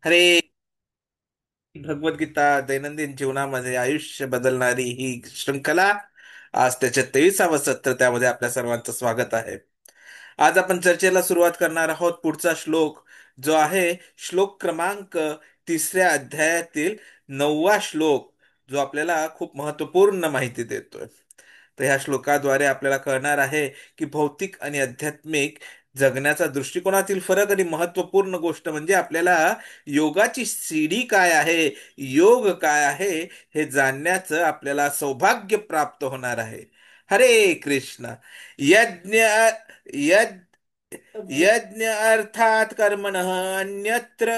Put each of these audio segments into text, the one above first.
हरे भगवद्गीता दैनंदिन जीवनामध्ये आयुष्य बदलणारी ही शृंखला आज त्याच्या 23वा सत्र त्यामध्ये आपल्या सर्वांचं स्वागत आहे. आज आपण चर्चेला सुरुवात करणार आहोत. पुढचा श्लोक जो आहे श्लोक क्रमांक तिसऱ्या अध्यायातील 9वा श्लोक, जो आपल्याला खूप महत्वपूर्ण माहिती देतोय. तर ह्या श्लोकाद्वारे आपल्याला कळणार आहे की भौतिक आणि आध्यात्मिक जगण्याचा दृष्टिकोनातील फरक आणि महत्वपूर्ण गोष्ट म्हणजे आपल्याला योगाची सीडी काय आहे, योग काय आहे, हे जाणण्याचं आपल्याला सौभाग्य प्राप्त होणार आहे. हरे कृष्ण. यज्ञ यज्ञ यज्ञ अर्थात कर्मणः अन्यत्र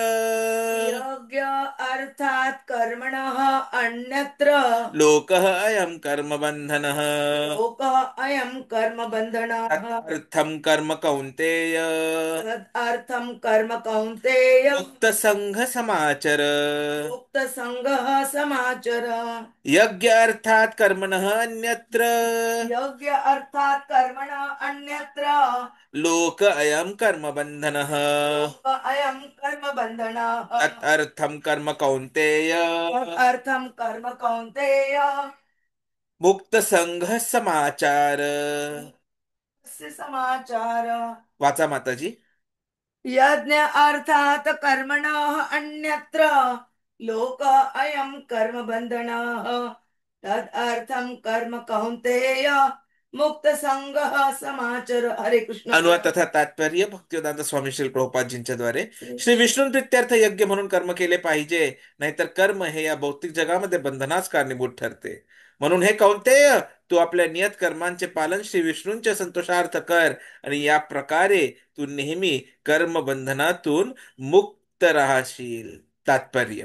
योग्य अर्थात कर्मणः अन्यत्र लोकः अयं कर्म बंधनः लोकः अयं कर्म बन्धनः तदर्थं कर्म कौन्तेय तदर्थं कर्म कौन्तेय मुक्त संघ समाचर. मुक्त संगः समाचर. यज्ञ अर्थात कर्मणः अन्यत्र योग्य अर्थात कर्मणः अन्यत्र लोक अयं कर्म बंधनः लोक अयं कर्म बन्धनः तदर्थं कर्म कौन्तेय तदर्थं कर्म कौन्तेय मुक्त संघ समाचार. अस्य समाचार. वाचा माताजी. यज्ञ अर्थात कर्मणः अन्यत्र लोक अयं कर्म बंधनः तदर्थं कर्म कौन्तेय मुक्त संगः समाचर. हरे कृष्ण. अनुवाद तथा तात्पर्य भक्तिवेदांत स्वामी श्री प्रभुपादजींच्या द्वारे. श्री विष्णूंप्रित्यर्थ यज्ञ म्हणून कर्म केले पाहिजे, नाहीतर कर्म हे या भौतिक जगामध्ये बंधनास कारणीभूत ठरते. म्हणून हे कौंतेय, तू आपल्या नियत कर्मांचे पालन श्री विष्णूंच्या संतोषार्थ कर, आणि या प्रकारे तू नेहमी कर्म बंधनातून मुक्त राहशील. तात्पर्य: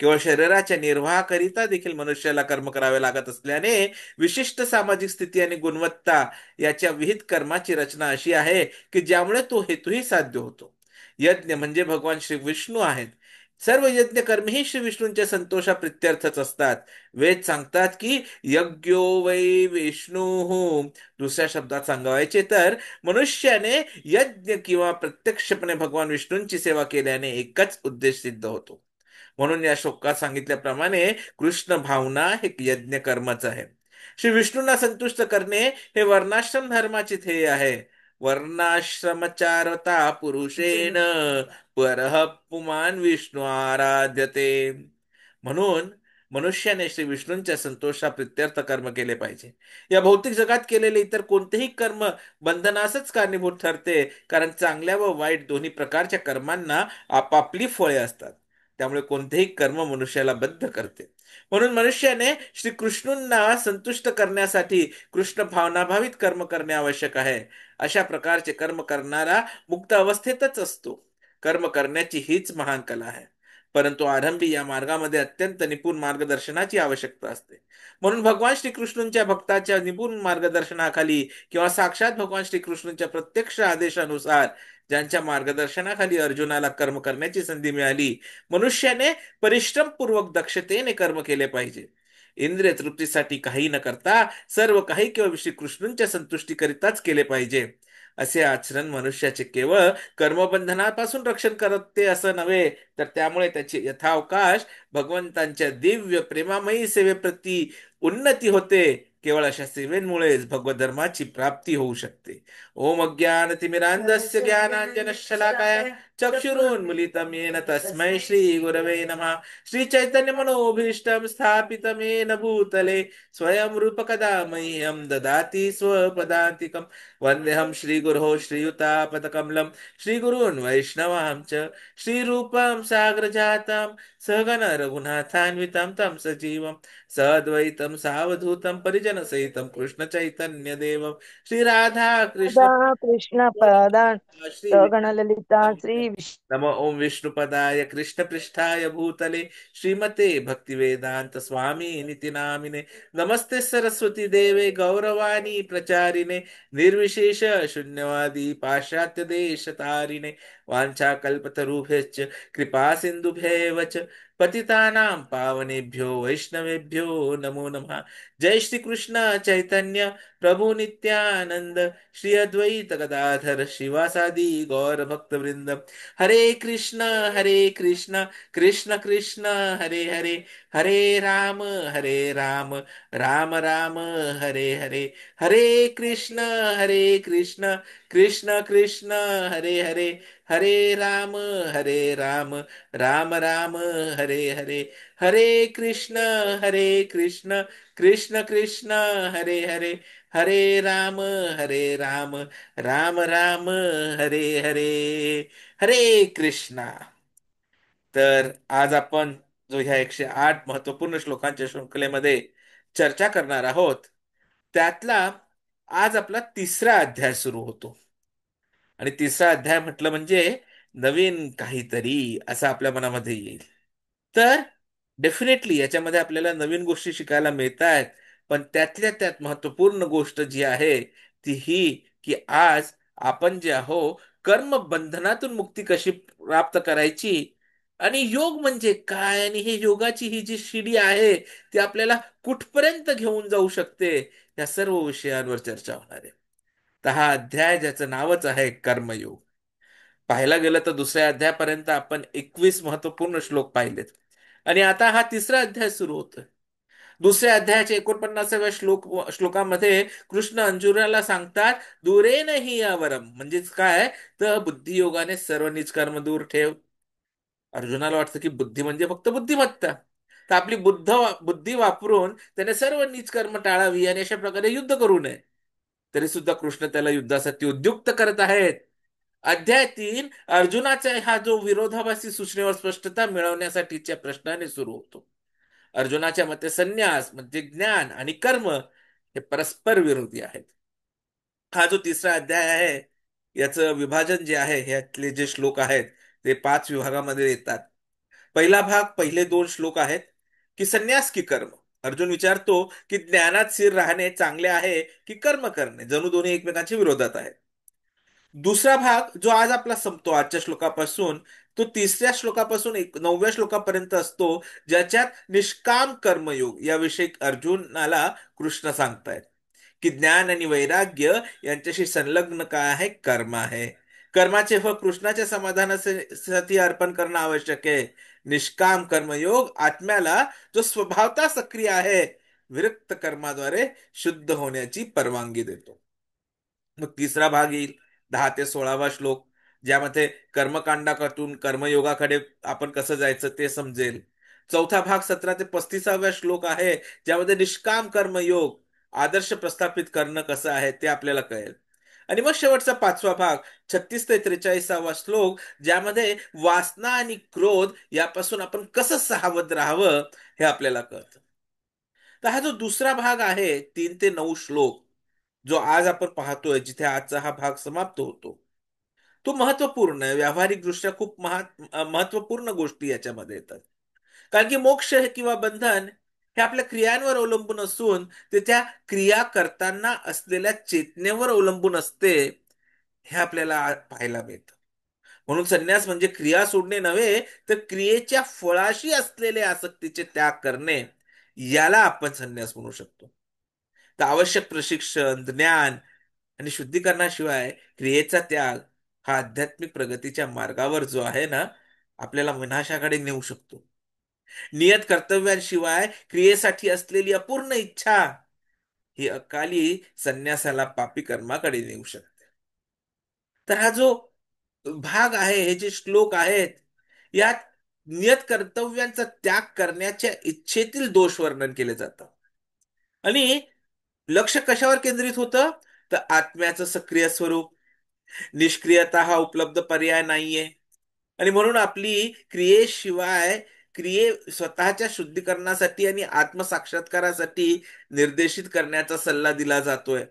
केवळ शरीराच्या निर्वाहाकरिता देखील मनुष्याला कर्म करावे लागत असल्याने विशिष्ट सामाजिक स्थिती आणि गुणवत्ता याच्या विहित कर्माची रचना अशी आहे की ज्यामुळे तो हेतूही साध्य होतो. यज्ञ म्हणजे भगवान श्री विष्णू आहेत. सर्व यज्ञ कर्मेही श्री विष्णूंच्या संतोषाप्रित्यर्थच असतात. वेद सांगतात की यज्ञो वै विष्णू. दुसऱ्या शब्दात सांगायचे तर मनुष्याने यज्ञ किंवा प्रत्यक्षपणे भगवान विष्णूंची सेवा केल्याने एकच उद्देश सिद्ध होतो. म्हणून या श्लोकात सांगितल्याप्रमाणे कृष्ण भावना हे यज्ञ कर्मच आहे. श्री विष्णूंना संतुष्ट करणे हे वर्णाश्रम धर्माचे ध्येय आहे. वर्णाश्रमचारता पुरुषेण परः पुमान विष्णू आराध्यते. म्हणून मनुष्याने श्री विष्णूंच्या संतोषाप्रित्यर्थ कर्म केले पाहिजे. या भौतिक जगात केलेले इतर कोणतेही कर्म बंधनासच कारणीभूत ठरते, कारण चांगल्या व वाईट दोन्ही प्रकारच्या कर्मांना आपापली फळे असतात. त्यामुळे कोणतेही कर्म मनुष्याला बद्ध करते. म्हणून मनुष्याने श्री कृष्णूंना संतुष्ट करण्यासाठी कृष्ण भावनाभावित कर्म करणे आवश्यक आहे. अशा प्रकारचे कर्म करणारा मुक्त अवस्थेतच असतो. कर्म करण्याची हीच महान कला आहे. परंतु आरंभी या मार्गामध्ये अत्यंत निपुण मार्गदर्शनाची आवश्यकता असते. म्हणून भगवान श्रीकृष्णूंच्या भक्ताच्या निपुण मार्गदर्शनाखाली किंवा साक्षात भगवान श्रीकृष्णूंच्या प्रत्यक्ष आदेशानुसार ज्यांच्या मार्गदर्शनाखाली अर्जुनाला कर्म करण्याची संधी मिळाली, मनुष्याने परिश्रमपूर्वक दक्षतेने कर्म केले पाहिजे. इंद्रिय तृप्तीसाठी काही न करता सर्व काही केवळ श्रीकृष्णूंच्या संतुष्टीकरिताच केले पाहिजे. असे आचरण मनुष्याचे केवळ कर्मबंधनापासून रक्षण करते असं नव्हे, तर त्यामुळे त्याची यथावकाश भगवंतांच्या दिव्य प्रेमामयी सेवेप्रती उन्नती होते. केवळ अशा सेवेमुळेच भगवत धर्माची प्राप्ती होऊ शकते. ओम अज्ञानतिमिरान्धस्य ज्ञानाञ्जनशलाकाय चक्षुरुन्मीलितं येन तस्मै श्री गुरवे नमः. श्री चैतन्य मनोभीष्टं स्थापितं येन भूतले स्वयं रूप कदा मह्यं ददाति स्वपदान्तिकं. वन्देऽहं श्रीगुरोः श्रीयुतापदकमलं श्रीगुरून् वैष्णवां च श्रीरूपं साग्रजातं सहगण रघुनाथान्वितं तं सजीवं सद्वैतं सावधूतं परिजनसहितं कृष्णचैतन्यदेवं श्रीराधा कृष्ण राधा कृष्ण पदान् श्री सगणललिता श्री विष्णु. नमो ओम विष्णुपदाय कृष्णपृष्ठाय भूतले श्रीमते भक्तिवेदांत स्वामी निति नामिने. नमस्ते सरस्वती देवे गौरवाणी प्रचारिणे निर्विशेष शून्यवादी पाश्चात्य देश तारिणे वांछा कल्पतरुभ्यश्च कृपा सिंधुभ्येव च पतितानां पावनेभ्यो वैष्णवेभ्यो नमो नमः। जय श्री कृष्ण चैतन्य प्रभु नित्यानंद, श्री अद्वैत गदाधर श्रीवासादि गौर भक्त वृंद। हरे कृष्ण कृष्ण कृष्ण हरे हरे, हरे राम हरे राम राम राम हरे हरे, हरे कृष्ण कृष्ण कृष्ण हरे हरे, हरे राम राम राम राम हरे हरे, हरे कृष्ण कृष्ण कृष्ण हरे हरे, हरे राम राम राम राम हरे हरे, हरे कृष्णा। तर आज आपण जो ह्या 108 महत्वपूर्ण श्लोकांच्या शृंखलेमध्ये चर्चा करणार आहोत, त्यातला आज आपला तिसरा अध्याय सुरू होतो. आणि तिसरा अध्याय म्हटलं म्हणजे नवीन काहीतरी असं आपल्या मनामध्ये येईल. तर डेफिनेटली याच्यामध्ये आपल्याला नवीन गोष्टी शिकायला मिळत आहेत. पण त्यातल्या त्यात महत्वपूर्ण गोष्ट जी आहे ती ही, की आज आपण जे आहो कर्म बंधनातून मुक्ती कशी प्राप्त करायची, आणि योग म्हणजे काय, आणि हे योगाची ही जी शिडी आहे ती आपल्याला कुठपर्यंत घेऊन जाऊ शकते, या सर्व विषयांवर चर्चा होणार आहे. तर हा अध्याय ज्याचं नावच आहे कर्मयोग. पाहायला गेलं तर दुसऱ्या अध्यायापर्यंत आपण 21 महत्वपूर्ण श्लोक पाहिलेत, आणि आता हा तिसरा अध्याय सुरू होतोय. दुसऱ्या अध्यायाच्या 49व्या श्लोकामध्ये कृष्ण अर्जुनाला सांगतात, दुरेन हि यावरम, म्हणजेच काय, तर बुद्धियोगाने सर्व निज कर्म दूर ठेव. अर्जुनाला वाटतं की बुद्धी म्हणजे फक्त बुद्धिमत्ता, तर आपली बुद्धी वापरून त्याने सर्व नीच कर्म टाळावी आणि अशा प्रकारे युद्ध करू नये. तरी सुद्धा कृष्ण त्याला युद्धासाठी उद्युक्त करत आहेत. अध्याय 3 अर्जुनाचा हा जो विरोधाभासी सूचनेवर स्पष्टता मिळवण्यासाठीच्या प्रश्नाने सुरू होतो. अर्जुनाच्या मते संन्यास म्हणजे ज्ञान आणि कर्म हे परस्पर विरोधी आहेत. हा जो तिसरा अध्याय आहे याचं विभाजन जे आहे, ह्यातले जे श्लोक आहेत ते 5 विभागामध्ये येतात. पहिला भाग, पहिले 2 श्लोक आहेत की संन्यास की कर्म. अर्जुन विचारतो की ज्ञानात स्थिर राहणे चांगले आहे की कर्म करणे, जणू दोन्ही एकमेकांच्या विरोधात आहेत. दुसरा भाग जो आज आपला संपतो आजच्या श्लोकापासून, तो तिसऱ्या श्लोकापासून 9व्या श्लोकापर्यंत असतो, ज्याच्यात निष्काम कर्मयोग याविषयी अर्जुनाला कृष्ण सांगतायत की ज्ञान आणि वैराग्य यांच्याशी संलग्न काय आहे, कर्म आहे. कर्माचे फळ कृष्णाच्या समाधानासाठी अर्पण करणं आवश्यक आहे. निष्काम कर्मयोग आत्म्याला, जो स्वभावता सक्रिय आहे, विरक्त कर्माद्वारे शुद्ध होण्याची परवानगी देतो. मग तिसरा भाग येईल, 10 ते 16वा श्लोक, ज्यामध्ये कर्मकांडातून कर्मयोगाकडे आपण कसं जायचं ते समजेल. चौथा भाग 17 ते 35व्या श्लोक आहे, ज्यामध्ये निष्काम कर्मयोग आदर्श प्रस्थापित करणं कसं आहे ते आपल्याला कळेल. आणि मग शेवटचा 5वा भाग 36 ते 43वा श्लोक, ज्यामध्ये वासना आणि क्रोध यापासून आपण कसं सावध राहावं हे आपल्याला कळतं. तर हा जो दुसरा भाग आहे, 3 ते 9 श्लोक, जो आज आपण पाहतोय, जिथे आजचा हा भाग समाप्त होतो, तो महत्वपूर्ण आहे. व्यावहारिक दृष्ट्या खूप महत्वपूर्ण गोष्टी याच्यामध्ये येतात. कारण की मोक्ष किंवा बंधन हे आपल्या क्रियांवर अवलंबून असून ते त्या क्रिया करताना असलेल्या चेतनेवर अवलंबून असते, हे आपल्याला पाहायला मिळतं. म्हणून संन्यास म्हणजे क्रिया सोडणे नव्हे, तर क्रियेच्या फळाशी असलेले आसक्तीचे त्याग करणे, याला आपण संन्यास म्हणू शकतो. तर आवश्यक प्रशिक्षण, ज्ञान आणि शुद्धीकरणाशिवाय क्रियेचा त्याग हा आध्यात्मिक प्रगतीच्या मार्गावर जो आहे ना, आपल्याला विनाशाकडे नेऊ शकतो. नियत कर्तव्यांशिवाय क्रियेसाठी असलेली अपूर्ण इच्छा ही अकाली संन्यासाला पापी कर्माकडे नेऊ शकते. तर हा जो भाग आहे, हे जे श्लोक आहेत, यात नियत कर्तव्यांचा त्याग करण्याच्या इच्छेतील दोष वर्णन केले जातं. आणि लक्ष कशावर केंद्रित होतं, तर आत्म्याचं सक्रिय स्वरूप. निष्क्रियता हा उपलब्ध पर्याय नाहीये, आणि म्हणून आपली क्रियेशिवाय क्रिये स्वतःच्या शुद्धीकरणासाठी आणि आत्मसाक्षात्कारासाठी निर्देशित करण्याचा सल्ला दिला जातोय.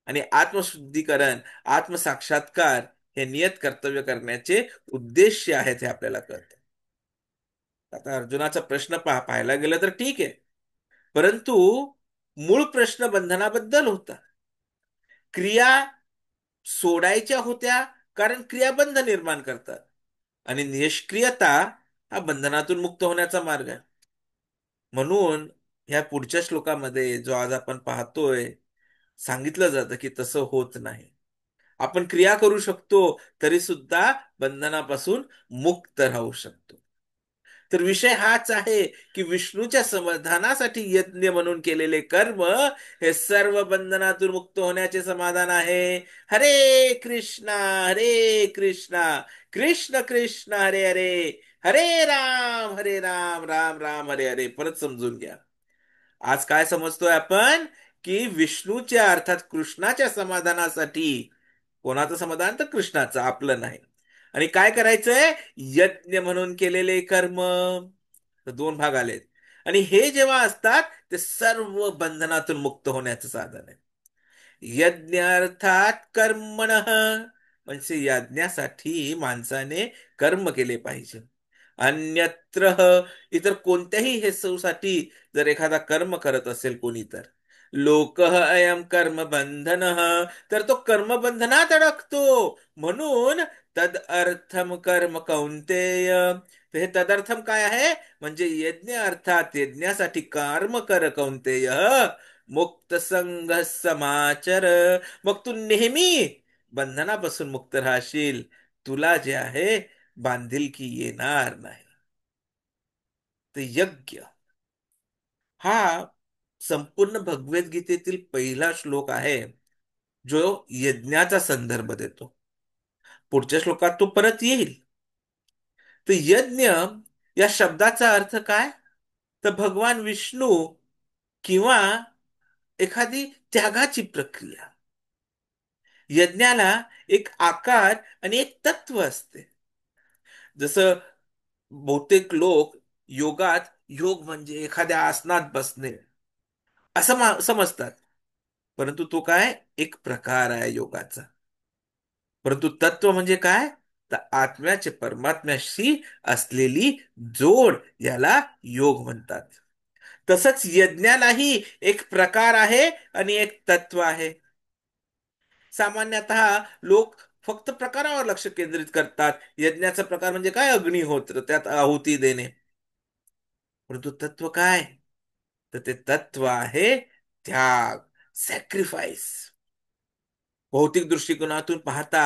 आणि आत्मशुद्धीकरण, आत्मसाक्षात्कार हे नियत कर्तव्य करण्याचे उद्देश आहेत हे आपल्याला कळतं. आता अर्जुनाचा प्रश्न पाहायला गेलं तर ठीक आहे, परंतु मूळ प्रश्न बंधनाबद्दल होता. क्रिया सोडायच्या होत्या, कारण क्रिया बंध निर्माण करतात. आणि निष्क्रियता हा बंधनातून मुक्त होण्याचा मार्ग आहे. म्हणून ह्या पुढच्या श्लोकामध्ये जो आज आपण पाहतोय, सांगितलं जातं की तसं होत नाही. आपण क्रिया करू शकतो, तरी सुद्धा बंधनापासून मुक्त राहू शकतो. तर विषय हाच आहे की विष्णूच्या समाधानासाठी यज्ञ म्हणून केलेले कर्म हे सर्व बंधनातून मुक्त होण्याचे समाधान आहे. हरे कृष्णा, हरे कृष्णा, कृष्ण कृष्ण हरे हरे, हरे राम, राम राम हरे हरे. परत समजून घ्या. आज काय समजतोय आपण? की विष्णूच्या अर्थात कृष्णाच्या समाधानासाठी, कोणाचं समाधान? तर कृष्णाचं, आपलं नाही. आणि काय करायचंय? यज्ञ म्हणून केलेले कर्म. तर दोन भाग आलेत. आणि हे जेव्हा असतात, ते सर्व बंधनातून मुक्त होण्याचं साधन आहे. यज्ञ अर्थात कर्मणः, म्हणजे यज्ञासाठी माणसाने कर्म केले पाहिजे. अन्यत्र, इतर कोणत्याही हेतूसाठी जर एखादा कर्म करत असेल कोणी, तर लोक अयम कर्म बंधन, तर तो कर्मबंधनात अडकतो. म्हणून तद अर्थम कर्म कौंतेय. तर हे तदर्थम काय आहे? म्हणजे यज्ञ अर्थात यज्ञासाठी कर्म कर कौंतेय, मुक्त संघ समाचर. मग तू नेहमी बंधनापासून मुक्त राहशील. तुला जे आहे बांधिलकी येणार नाही. तर यज्ञ हा संपूर्ण भगवद्गीतेतील पहिला श्लोक आहे, जो यज्ञाचा संदर्भ देतो. पुढच्या श्लोकात तो परत येईल. तर यज्ञ या शब्दाचा अर्थ काय? तर भगवान विष्णू किंवा एखादी त्यागाची प्रक्रिया. यज्ञाला एक आकार आणि एक तत्व असते. जसं बहुतेक लोक योगात, योग म्हणजे एखाद्या आसनात बसणे असं समजतात. परंतु तो काय? एक प्रकार आहे योगाचा. परंतु तत्व म्हणजे काय? तर आत्म्याचे परमात्म्याशी असलेली जोड, याला योग म्हणतात. तसंच यज्ञालाही एक प्रकार आहे आणि एक तत्व आहे. सामान्यतः लोक फक्त प्रकारावर लक्ष केंद्रित करतात. यज्ञाचा प्रकार म्हणजे काय? अग्निहोत्र, त्यात आहुती देणे. परंतु तत्व काय? तर ते तत्व आहे त्याग, सॅक्रिफाईस. भौतिक दृष्टिकोनातून पाहता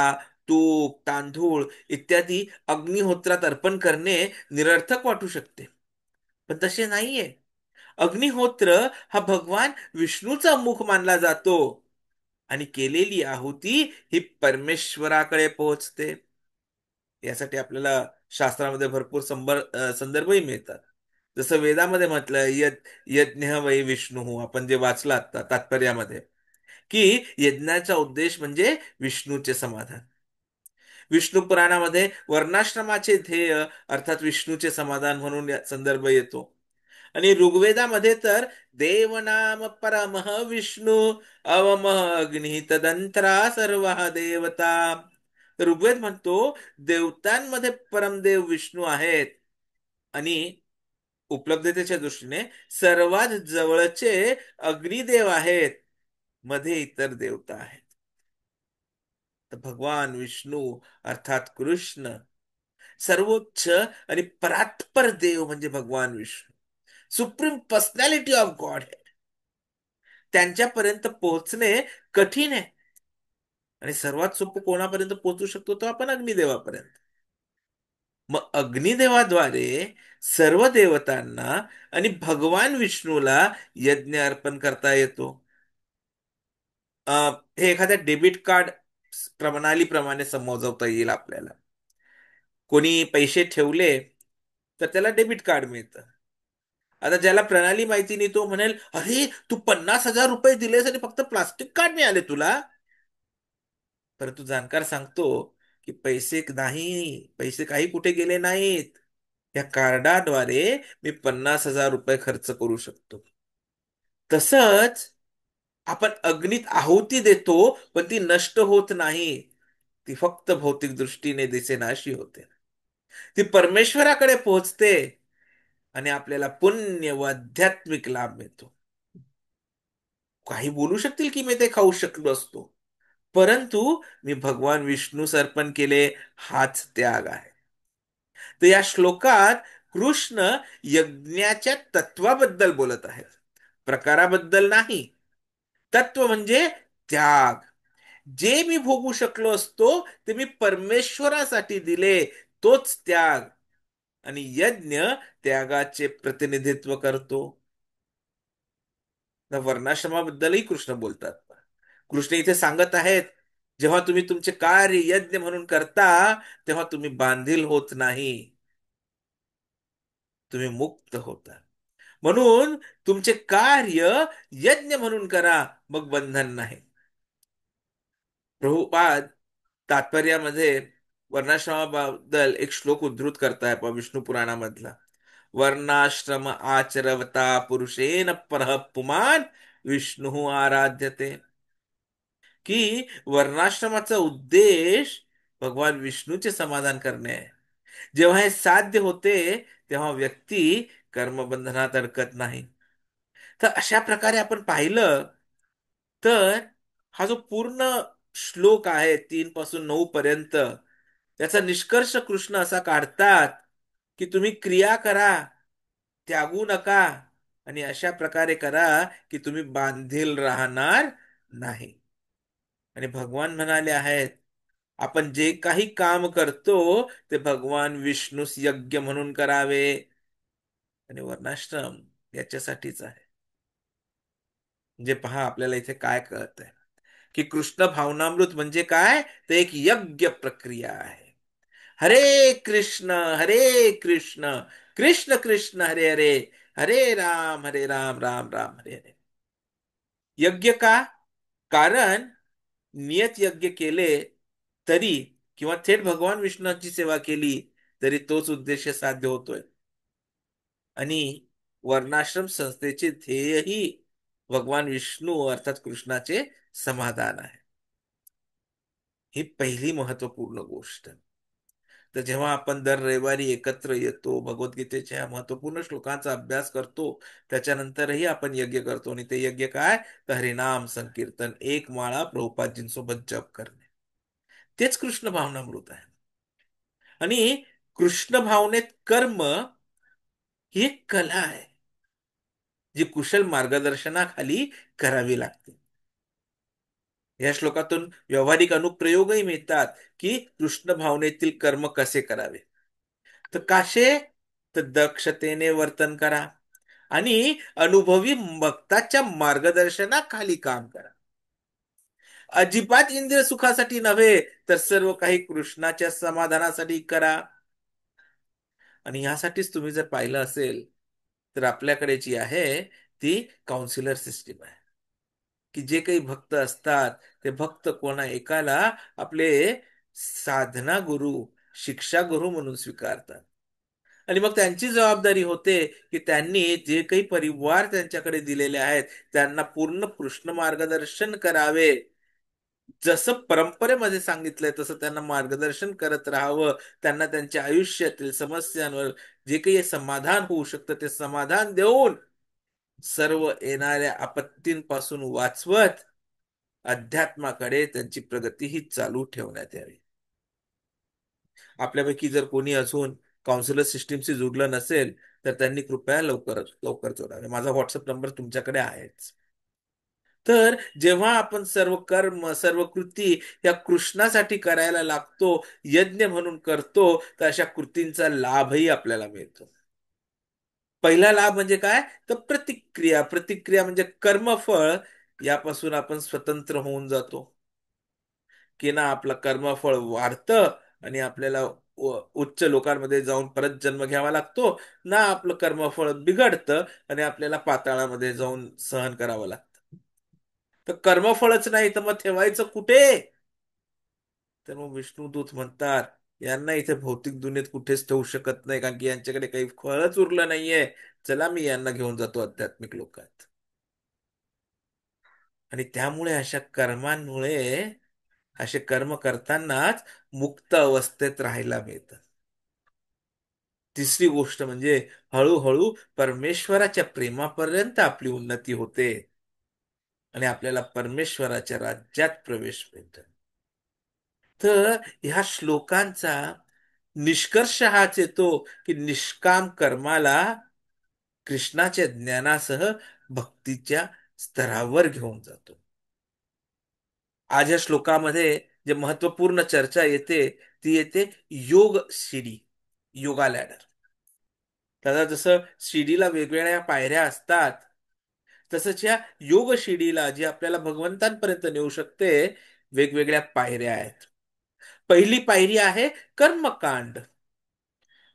तूप, तांदूळ इत्यादी अग्निहोत्रात अर्पण करणे निरर्थक वाटू शकते, पण तसे नाहीये. अग्निहोत्र हा भगवान विष्णूचा मुख मानला जातो, आणि केलेली आहुती ही परमेश्वराकडे पोहोचते. यासाठी आपल्याला शास्त्रामध्ये भरपूर संदर्भही मिळतात. जसं वेदामध्ये म्हटलं, यज्ञ वै विष्णू, आपण जे वाचलं आता तात्पर्यामध्ये, की यज्ञाचा उद्देश म्हणजे विष्णूचे समाधान. विष्णू पुराणामध्ये वर्णाश्रमाचे ध्येय अर्थात विष्णूचे समाधान म्हणून संदर्भ येतो. आणि ऋग्वेदामध्ये तर देवनाम परमः विष्णू अवमः अग्नी तदंतरा सर्व देवता. तर ऋग्वेद म्हणतो देवतांमध्ये परमदेव विष्णू आहेत, आणि उपलब्धतेच्या दृष्टीने सर्वात जवळचे अग्निदेव आहेत, मध्ये इतर देवता आहेत. तर भगवान विष्णू अर्थात कृष्ण, सर्वोच्च आणि परात्पर देव म्हणजे भगवान Vishnu, supreme personality of God, त्यांच्यापर्यंत पोहोचणे कठीण आहे. आणि सर्वात सोपं कोणापर्यंत पोहोचू शकतो? तो आपण अग्निदेवापर्यंत. मग अग्निदेवाद्वारे सर्व देवतांना आणि भगवान विष्णूला यज्ञ अर्पण करता येतो. हे एखाद्या डेबिट कार्ड प्रणालीप्रमाणे समजवता येईल आपल्याला. कोणी पैसे ठेवले तर त्याला डेबिट कार्ड मिळतं. आता ज्याला प्रणाली माहिती नाही, तो म्हणेल, अरे तू 50,000 रुपये दिलेस आणि फक्त प्लास्टिक कार्ड मिळाले तुला. परंतु जाणकार सांगतो की पैसे नाही, पैसे काही कुठे गेले नाहीत. या कार्डाद्वारे मी 50,000 रुपये खर्च करू शकतो. तसंच आपण अग्नीत आहुती देतो, पण ती नष्ट होत नाही. ती फक्त भौतिक दृष्टीने दिसेनाशी होते. ती परमेश्वराकडे पोहोचते, आणि आपल्याला पुण्य व आध्यात्मिक लाभ मिळतो. काही बोलू शकतील की मी ते खाऊ शकलो असतो, परंतु मी भगवान विष्णू अर्पण केले, हाच त्याग आहे. तर या श्लोकात कृष्ण यज्ञाच्या तत्वाबद्दल बोलत आहेत, प्रकाराबद्दल नाही. तत्व म्हणजे त्याग. जे मी भोगू शकलो असतो ते मी परमेश्वरासाठी दिले, तोच त्याग. आणि यज्ञ त्यागाचे प्रतिनिधित्व करतो. वर्णाश्रमाबद्दलही कृष्ण बोलतात. कृष्ण इथे सांगत आहेत, जेव्हा तुम्ही तुमचे कार्य यज्ञ म्हणून करता, तेव्हा तुम्ही बांधील होत नाही, तुम्ही मुक्त होता. म्हणून तुमचे कार्य यज्ञ म्हणून करा, मग बंधन नाही. प्रभुपाद तात्पर्यामध्ये वर्णाश्रमाबद्दल एक श्लोक उद्धृत करताय विष्णू पुराणामधला. वर्णाश्रम आचरवता पुरुषेण परः पुमान विष्णू आराध्यते. की वर्णाश्रमाचा उद्देश भगवान विष्णूचे समाधान करणे आहे. जेव्हा हे साध्य होते, तेव्हा व्यक्ती कर्मबंधनात अडकत नाही. तर अशा प्रकारे आपण पाहिलं तर हा जो पूर्ण श्लोक आहे 3 पासून 9 पर्यंत, त्याचा निष्कर्ष कृष्ण असा काढतात की तुम्ही क्रिया करा, त्यागू नका, आणि अशा प्रकारे करा की तुम्ही बांधील राहणार नाही. आणि भगवान म्हणाले आहेत, आपण जे काही काम करतो ते भगवान विष्णूस यज्ञ म्हणून करावे. आणि वर्णाश्रम याच्यासाठीच आहे. म्हणजे पहा आपल्याला इथे काय कळत आहे की कृष्ण भावनामृत म्हणजे काय, तर एक यज्ञ प्रक्रिया आहे. हरे कृष्ण कृष्ण कृष्ण हरे हरे, हरे राम राम राम हरे हरे. यज्ञ का? कारण नियत यज्ञ केले तरी, किंवा थेट भगवान विष्णूची सेवा केली तरी तोच उद्देश साध्य होतोय. आणि वर्णाश्रम संस्थेचे ध्येयही भगवान विष्णू अर्थात कृष्णाचे समाधान आहे. ही पहिली महत्वपूर्ण गोष्ट. तर जेव्हा आपण दर रविवारी एकत्र येतो, भगवद्गीतेच्या ह्या महत्वपूर्ण श्लोकांचा अभ्यास करतो, त्याच्यानंतरही आपण यज्ञ करतो. आणि ते यज्ञ काय? तर हरिनाम संकीर्तन, एक माळा प्रभुपादजींसोबत जप करणे. तेच कृष्ण भावनामृत आहे. आणि कृष्ण भावनेत कर्म ही एक कला आहे, जी कुशल मार्गदर्शनाखाली करावी लागते. या श्लोकातून व्यावहारिक अनुप्रयोगही मिळतात की कृष्ण भावनेतील कर्म कसे करावे. तर काशे? तर दक्षतेने वर्तन करा आणि अनुभवी भक्ताच्या मार्गदर्शनाखाली काम करा. अजिबात इंद्रिय सुखासाठी नव्हे, तर सर्व काही कृष्णाच्या समाधानासाठी करा. आणि यासाठीच तुम्ही जर पाहिलं असेल तर आपल्याकडे जी आहे ती काउन्सिलर सिस्टीम आहे. की जे काही भक्त असतात, ते भक्त कोणा एकाला आपले साधना गुरु, शिक्षा गुरु म्हणून स्वीकारतात. आणि मग त्यांची जबाबदारी होते की त्यांनी जे काही परिवार त्यांच्याकडे दिलेले आहेत त्यांना पूर्ण कृष्ण मार्गदर्शन करावे. जसं परंपरेमध्ये सांगितलंय तसं त्यांना मार्गदर्शन करत राहावं. त्यांना त्यांच्या आयुष्यातील समस्यांवर जे काही समाधान होऊ शकतं ते समाधान देऊन, सर्व येणाऱ्या आपत्तींपासून वाचवत अध्यात्माकडे त्यांची प्रगती ही चालू ठेवण्यात यावी. आपल्यापैकी जर कोणी अजून काउन्सिलर सिस्टीमशी जुडलं नसेल तर त्यांनी कृपया लवकर लवकर जोडावे. माझा व्हॉट्सअप नंबर तुमच्याकडे आहेच. तर जेव्हा आपण सर्व कर्म सर्व कृती या कृष्णासाठी करायला लागतो, यज्ञ म्हणून करतो, तर अशा कृतींचा लाभही आपल्याला मिळतो. पहिला लाभ म्हणजे काय? तर प्रतिक्रिया. प्रतिक्रिया म्हणजे कर्मफळ, यापासून आपण स्वतंत्र होऊन जातो. की ना आपलं कर्मफळ वाढतं आणि आपल्याला उच्च लोकांमध्ये जाऊन परत जन्म घ्यावा लागतो, ना आपलं कर्मफळ बिघडतं आणि आपल्याला पाताळामध्ये जाऊन सहन करावं लागतं. तर कर्मफळच नाही तर मग ठेवायचं कुठे? तर मग विष्णुदूत म्हणतात, यांना इथे भौतिक दुनियेत कुठेच ठेवू शकत नाही, कारण की यांच्याकडे काही फळच उरलं नाहीये. चला मी यांना घेऊन जातो आध्यात्मिक लोकात. आणि त्यामुळे अशा कर्मांमुळे, असे कर्म करतानाच मुक्त अवस्थेत राहायला मिळतं. तिसरी गोष्ट म्हणजे हळूहळू परमेश्वराच्या प्रेमापर्यंत आपली उन्नती होते आणि आपल्याला परमेश्वराच्या राज्यात प्रवेश मिळतो. तर ह्या श्लोकांचा निष्कर्ष हाच येतो की निष्काम कर्माला कृष्णाच्या ज्ञानासह भक्तीच्या स्तरावर घेऊन जातो. आज या श्लोकामध्ये जे महत्वपूर्ण चर्चा येते ती येते योग शिडी, योगा लॅडर. त्याला जसं शिडीला वेगवेगळ्या पायऱ्या असतात, तसंच या योग शिडीला जी आपल्याला भगवंतांपर्यंत नेऊ शकते, वेगवेगळ्या पायऱ्या आहेत. पहिली पायरी आहे कर्मकांड,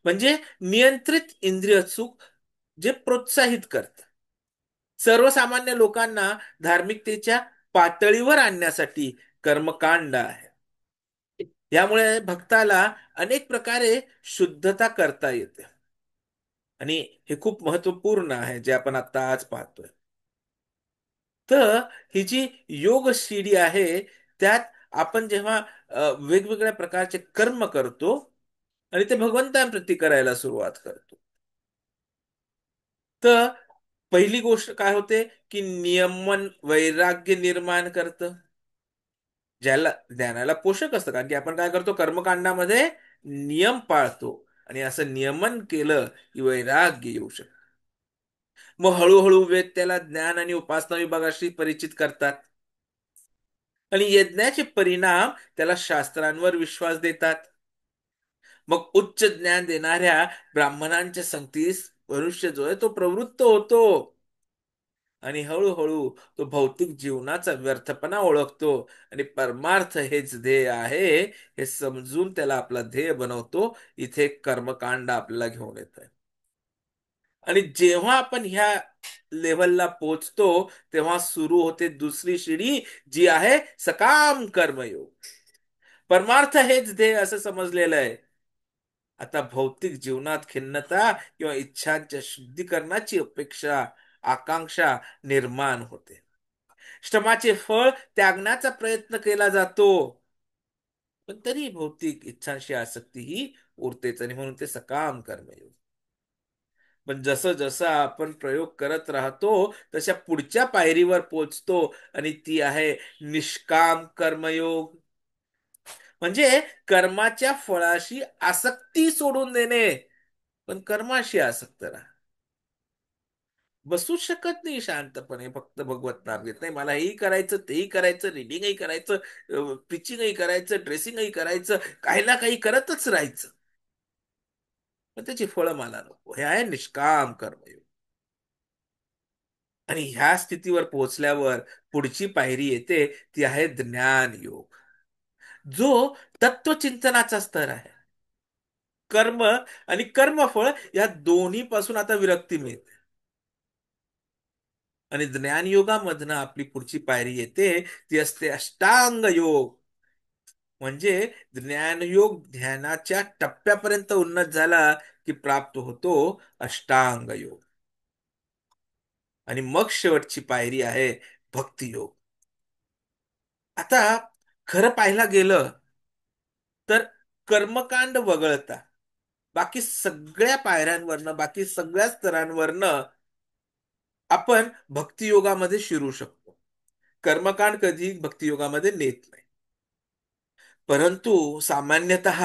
म्हणजे नियंत्रित इंद्रिय सुख जे प्रोत्साहित करतं. सर्वसामान्य लोकांना धार्मिकतेच्या पातळीवर आणण्यासाठी कर्मकांड आहे. यामुळे भक्ताला अनेक प्रकारे शुद्धता करता येते. आणि हे खूप महत्वपूर्ण आहे जे आपण आता आज पाहतोय. तर ही जी योग शिडी आहे, त्यात आपण जेव्हा वेगवेगळ्या प्रकारचे कर्म करतो आणि ते भगवंतांप्रती करायला सुरुवात करतो, तर पहिली गोष्ट काय होते की नियमन वैराग्य निर्माण करतं, ज्याला ज्ञानाला पोषक असतं. कारण की आपण काय करतो, कर्मकांडामध्ये नियम पाळतो आणि असं नियमन केलं की वैराग्य येऊ शकतं. मग हळूहळू वेद त्याला ज्ञान आणि उपासना विभागाशी परिचित करतात आणि यज्ञाचे परिणाम त्याला शास्त्रांवर विश्वास देतात. मग उच्च ज्ञान देणाऱ्या ब्राह्मणांच्या संगतीस मनुष्य जो आहे तो प्रवृत्त होतो आणि हळूहळू तो भौतिक जीवनाचा व्यर्थपणा ओळखतो आणि परमार्थ हेच ध्येय आहे हे समजून त्याला आपला ध्येय बनवतो. इथे कर्मकांड आपल्याला घेऊन येत आहे. आणि जेव्हा आपण ह्या लेवलला पोचतो, तेव्हा सुरू होते दुसरी शिडी, जी आहे सकाम कर्मयोग. परमार्थ हेच ध्येय असं समजलेलं आहे. आता भौतिक जीवनात खिन्नता किंवा इच्छांच्या शुद्धीकरणाची अपेक्षा, आकांक्षा निर्माण होते. श्रमाचे फळ त्यागण्याचा प्रयत्न केला जातो, पण तरी भौतिक इच्छांशी आसक्ती ही उरतेच आणि म्हणून ते सकाम कर्मयोग. पण जसं जसं आपण प्रयोग करत राहतो, तशा पुढच्या पायरीवर पोचतो आणि ती आहे निष्काम कर्मयोग. म्हणजे कर्माच्या फळाशी आसक्ती सोडून देणे, पण कर्माशी आसक्त राहा. बसू शकत नाही शांतपणे फक्त भगवत नाम घेत. नाही, मला हेही करायचं, तेही करायचं, रिडिंगही करायचं, पिचिंगही करायचं, ड्रेसिंगही करायचं, काही ना काही करतच राहायचं, पण त्याची फळं मला नको. हे आहे निष्काम कर्मयोग. आणि ह्या स्थितीवर पोहोचल्यावर पुढची पायरी येते, ती आहे ज्ञान योग, जो तत्वचिंतनाचा स्तर आहे. कर्म आणि कर्मफळ या दोन्ही पासून आता विरक्ती मिळते. आणि ज्ञानयोगामधनं आपली पुढची पायरी येते, ती असते अष्टांग योग. म्हणजे ज्ञानयोग ध्यानाच्या टप्प्यापर्यंत उन्नत झाला की प्राप्त होतो अष्टांग योग. आणि मग शेवटची पायरी आहे भक्तियोग. आता खरं पाहायला गेलं तर कर्मकांड वगळता बाकी सगळ्या पायऱ्यांवरनं, बाकी सगळ्या स्तरांवरनं आपण भक्तियोगामध्ये शिरू शकतो. कर्मकांड कधी भक्तियोगामध्ये नेत नाही. परंतु सामान्यतः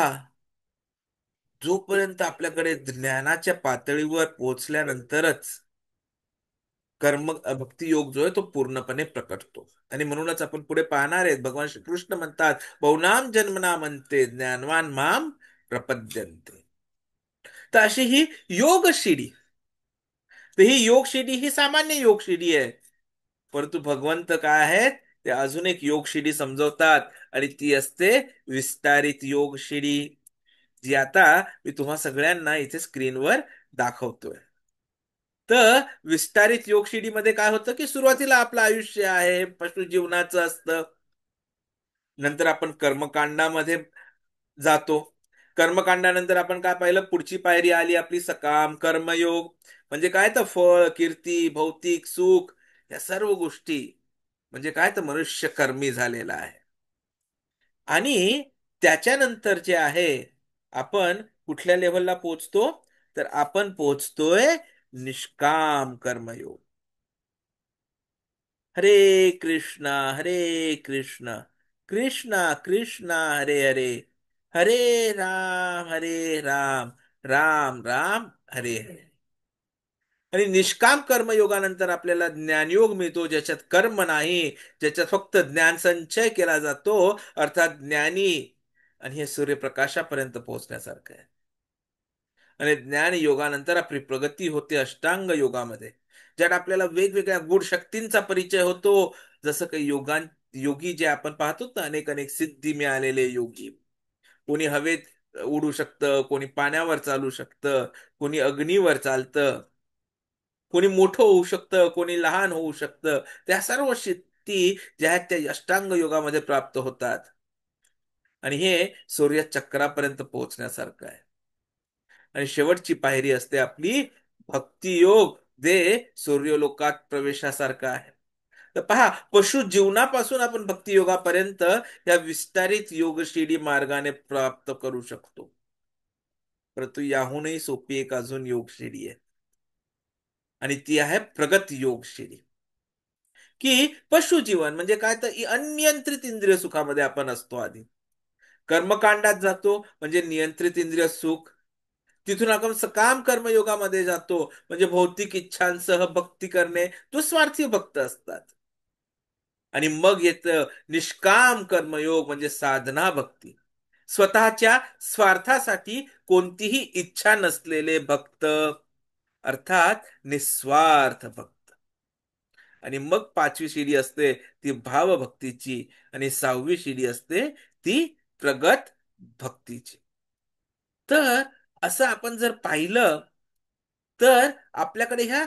जोपर्यंत आपल्याकडे ज्ञानाच्या पातळीवर पोहोचल्यानंतरच भक्तियोग जो आहे तो पूर्णपणे प्रकटतो. आणि म्हणूनच आपण पुढे पाहणार आहेत, भगवान श्रीकृष्ण म्हणतात, बहुनाम जन्मना म्हणते ज्ञानवान माम प्रपद्यन्ते. तर अशी ही योग शिडी. तर ही योग शिडी ही सामान्य योग शिडी आहे, परंतु भगवंत काय आहेत, ते अजून एक योग शिडी समजवतात आणि ती असते विस्तारित योग शिडी, जी आता मी तुम्हा सगळ्यांना इथे स्क्रीनवर दाखवतोय. तर विस्तारित योग शिडीमध्ये काय होतं की सुरुवातीला आपलं आयुष्य आहे पशु जीवनाचं असतं. नंतर आपण कर्मकांडामध्ये जातो. कर्मकांडानंतर आपण काय पाहिलं, पुढची पायरी आली आपली सकाम कर्मयोग. म्हणजे काय तर फळ, कीर्ती, भौतिक सुख, या सर्व गोष्टी, म्हणजे काय तर मनुष्य कर्मी झालेला आहे. आणि त्याच्यानंतर जे आहे, आपण कुठल्या लेव्हलला पोहोचतो, तर आपण पोहोचतोय निष्काम कर्मयोग. हरे कृष्णा कृष्णा कृष्णा हरे हरे, हरे राम राम राम हरे हरे. आणि निष्काम कर्मयोगानंतर आपल्याला ज्ञानयोग मिळतो, ज्याच्यात कर्म नाही, ज्याच्यात फक्त ज्ञान संचय केला जातो, अर्थात ज्ञानी. आणि हे सूर्यप्रकाशापर्यंत पोहोचण्यासारखं आहे. आणि ज्ञान योगानंतर आपली प्रगती होते अष्टांग योगामध्ये, ज्यात आपल्याला वेगवेगळ्या गूढ शक्तींचा परिचय होतो. जसं काही योगी जे आपण पाहतो ना, अनेक अनेक सिद्धी मिळालेले योगी. कोणी हवेत उडू शकतं, कोणी पाण्यावर चालू शकतं, कोणी अग्नीवर चालतं, कोणी मोठं होऊ शकतं, कोणी लहान होऊ शकतं. त्या सर्व शक्ती ज्या आहेत त्या अष्टांग योगामध्ये प्राप्त होतात. आणि हे सूर्यचक्रापर्यंत पोहोचण्यासारखं आहे. आणि शेवटची पायरी असते आपली भक्तियोग, जे सूर्यलोकात प्रवेशासारखं आहे. तर पहा, पशु जीवनापासून आपण भक्तियोगापर्यंत या विस्तारित योगशिडी मार्गाने प्राप्त करू शकतो. परंतु याहूनही सोपी एक अजून योगशिडी आहे, आणि ती आहे प्रगत योगशिडी. की पशु जीवन म्हणजे काय, तर अनियंत्रित इंद्रिय सुखामध्ये आपण असतो आधी. कर्मकांडात जातो म्हणजे नियंत्रित इंद्रिय सुख. तिथून आपण सकाम कर्मयोगामध्ये जातो म्हणजे भौतिक इच्छांसह भक्ती करणे, तो स्वार्थी भक्त असतात. आणि मग येतं निष्काम कर्मयोग म्हणजे साधना भक्ती, स्वतःच्या स्वार्थासाठी कोणतीही इच्छा नसलेले भक्त, अर्थात निस्वार्थ भक्त. आणि मग पाचवी शिडी असते ती भावभक्तीची, आणि सहावी शिडी असते ती प्रगत भक्तीची. तर असं आपण जर पाहिलं, तर आपल्याकडे ह्या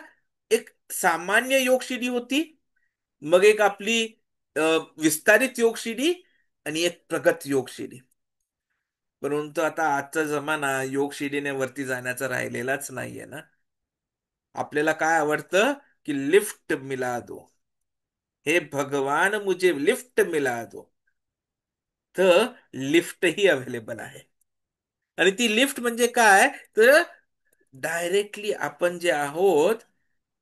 एक सामान्य योगशिडी होती, मग एक आपली अ, विस्तारित योगशिडी, आणि एक प्रगत योगशिडी. परंतु आता आजचा जमाना योगशिडीने वरती जाण्याचा राहिलेलाच नाहीये ना. आपल्याला काय आवडतं, की लिफ्ट मिला दो, हे भगवान मुझे लिफ्ट मिला दो. तर लिफ्ट ही अवेलेबल आहे. आणि ती लिफ्ट म्हणजे काय, तर डायरेक्टली आपण जे आहोत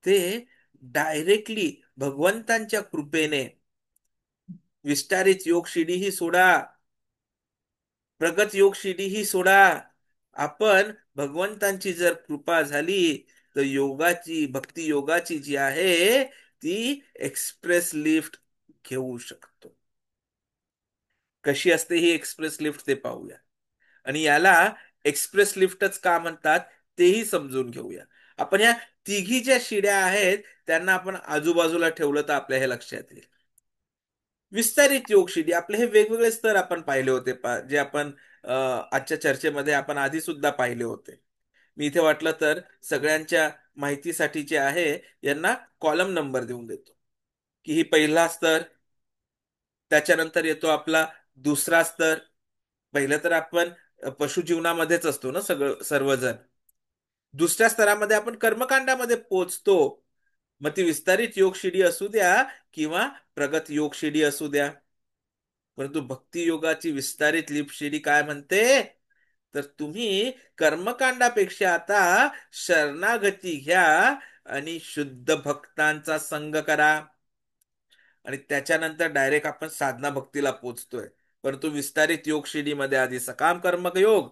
ते डायरेक्टली भगवंतांच्या कृपेने विस्तारित योगशिडी ही सोडा, प्रगत योगशिडी ही सोडा. आपण भगवंतांची जर कृपा झाली, तर योगाची, भक्ती योगाची जी आहे ती एक्सप्रेस लिफ्ट घेऊ शकतो. कशी असते ही एक्सप्रेस लिफ्ट ते पाहूया. आणि याला एक्सप्रेस लिफ्टच का म्हणतात तेही समजून घेऊया. आपण ह्या तिघी ज्या शिड्या आहेत त्यांना आपण आजूबाजूला ठेवलं तर आपल्या हे लक्षात येईल. विस्तारित योग शिडी आपले हे वेगवेगळे स्तर आपण पाहिले होते, जे आपण आजच्या चर्चेमध्ये आपण आधी सुद्धा पाहिले होते. मी इथे वाटलं तर सगळ्यांच्या माहितीसाठी जे आहे यांना कॉलम नंबर देऊन देतो. की ही पहिला स्तर, त्याच्यानंतर येतो आपला दुसरा स्तर. पहिलं तर आपण पशुजीवनामध्येच असतो ना सगळं सर्वजण. दुसऱ्या स्तरामध्ये आपण कर्मकांडामध्ये पोहोचतो. मग ती विस्तारित योगशिडी असू द्या किंवा प्रगत योगशिडी असू द्या. परंतु भक्ती योगाची विस्तारित लिपशिडी काय म्हणते, तर तुम्ही कर्मकांडापेक्षा आता शरणागती घ्या आणि शुद्ध भक्तांचा संग करा. आणि त्याच्यानंतर डायरेक्ट आपण साधना भक्तीला पोचतोय. परंतु विस्तारित योग शिडीमध्ये आधी सकाम कर्मयोग,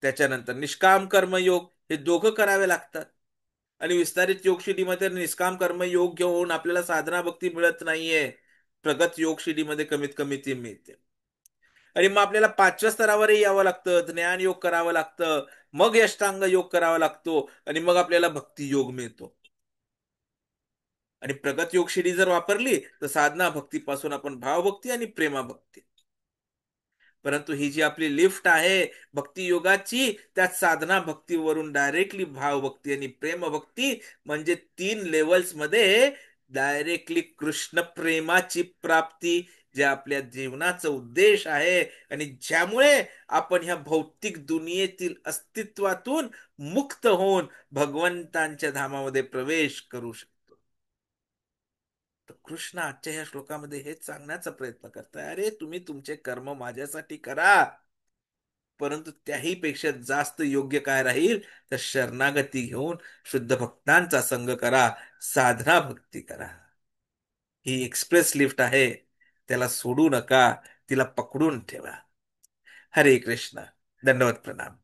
त्याच्यानंतर निष्काम कर्मयोग, हे दोघं करावे लागतात. आणि विस्तारित योग शिडीमध्ये निष्काम कर्मयोग घेऊन आपल्याला साधना भक्ती मिळत नाहीये. प्रगत योग शिडीमध्ये कमीत कमी ती मिळते. आणि मग आपल्याला पाचव्या स्तरावरही यावं लागतं, ज्ञान योग करावं लागतं, मग अष्टांग योग करावा लागतो, आणि मग आपल्याला भक्ती योग मिळतो. आणि प्रगत योगशिडी जर वापरली तर साधना भक्तीपासून आपण भावभक्ती आणि प्रेमाभक्ती. परंतु ही जी आपली लिफ्ट आहे भक्ती योगाची, त्यात साधना भक्तीवरून डायरेक्टली भावभक्ती आणि प्रेमभक्ती, म्हणजे 3 लेवल्स मध्ये डायरेक्टली कृष्ण प्रेमाची प्राप्ती, जे आपल्या जीवनाचा उद्देश आहे, आणि ज्यामुळे आपण ह्या भौतिक दुनियेतील अस्तित्वातून मुक्त होऊन भगवंतांच्या धामामध्ये प्रवेश करू शकतो. तर कृष्ण आजच्या या श्लोकामध्ये हेच सांगण्याचा प्रयत्न करताय, अरे तुम्ही तुमचे कर्म माझ्यासाठी करा, परंतु त्याही पेक्षा जास्त योग्य काय राहील, तर शरणागती घेऊन शुद्ध भक्तांचा संग करा, साधना भक्ती करा. ही एक्सप्रेस लिफ्ट आहे, त्याला सोडू नका, तिला पकडून ठेवा. हरे कृष्ण. दंडवत प्रणाम.